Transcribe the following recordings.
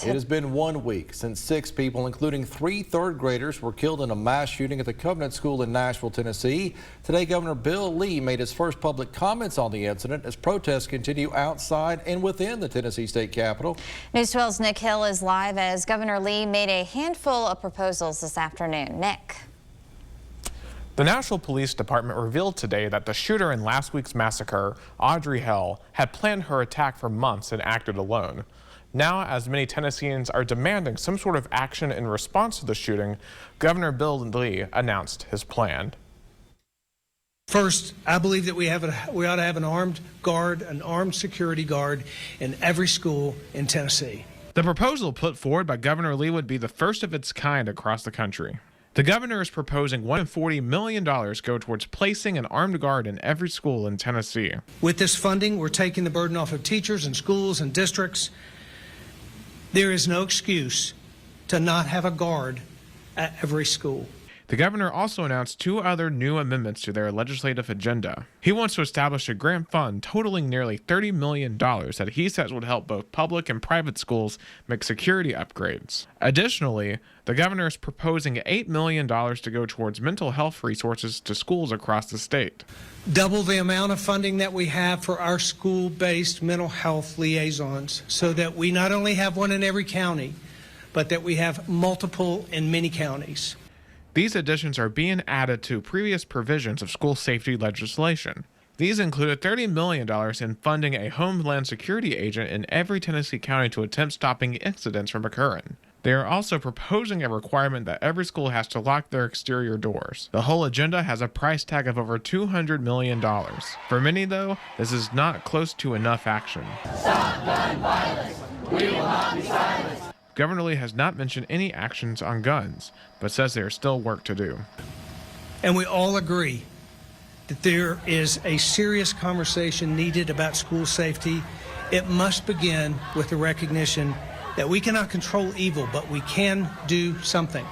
It has been 1 week since 6 people, including 3 third graders, were killed in a mass shooting at the Covenant School in Nashville, Tennessee. Today, Governor Bill Lee made his first public comments on the incident as protests continue outside and within the Tennessee state capitol. News 12's Nick Hill is live as Governor Lee made a handful of proposals this afternoon. Nick. The Nashville Police Department revealed today that the shooter in last week's massacre, Audrey Hell, had planned her attack for months and acted alone. Now, as many Tennesseans are demanding some sort of action in response to the shooting, Governor Bill Lee announced his plan. First, I believe that we ought to have an armed guard, an armed security guard in every school in Tennessee. The proposal put forward by Governor Lee would be the first of its kind across the country. The governor is proposing $140 million go towards placing an armed guard in every school in Tennessee. With this funding, we're taking the burden off of teachers and schools and districts. There is no excuse to not have a guard at every school. The governor also announced 2 other new amendments to their legislative agenda. He wants to establish a grant fund totaling nearly $30 million that he says would help both public and private schools make security upgrades. Additionally, the governor is proposing $8 million to go towards mental health resources to schools across the state. Double the amount of funding that we have for our school-based mental health liaisons so that we not only have one in every county, but that we have multiple in many counties. These additions are being added to previous provisions of school safety legislation. These included $30 million in funding a Homeland Security agent in every Tennessee county to attempt stopping incidents from occurring. They are also proposing a requirement that every school has to lock their exterior doors. The whole agenda has a price tag of over $200 million. For many, though, this is not close to enough action. Stop gun violence. We will not be silenced. Governor Lee has not mentioned any actions on guns, but says there is still work to do. And we all agree that there is a serious conversation needed about school safety. It must begin with the recognition that we cannot control evil, but we can do something.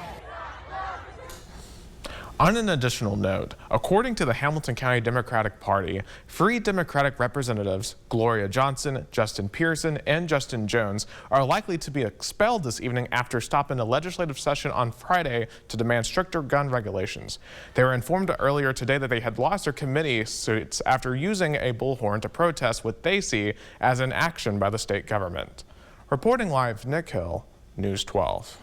On an additional note, according to the Hamilton County Democratic Party, Free Democratic representatives Gloria Johnson, Justin Pearson, and Justin Jones are likely to be expelled this evening after stopping a legislative session on Friday to demand stricter gun regulations. They were informed earlier today that they had lost their committee seats after using a bullhorn to protest what they see as an action by the state government. Reporting live, Nick Hill, News 12.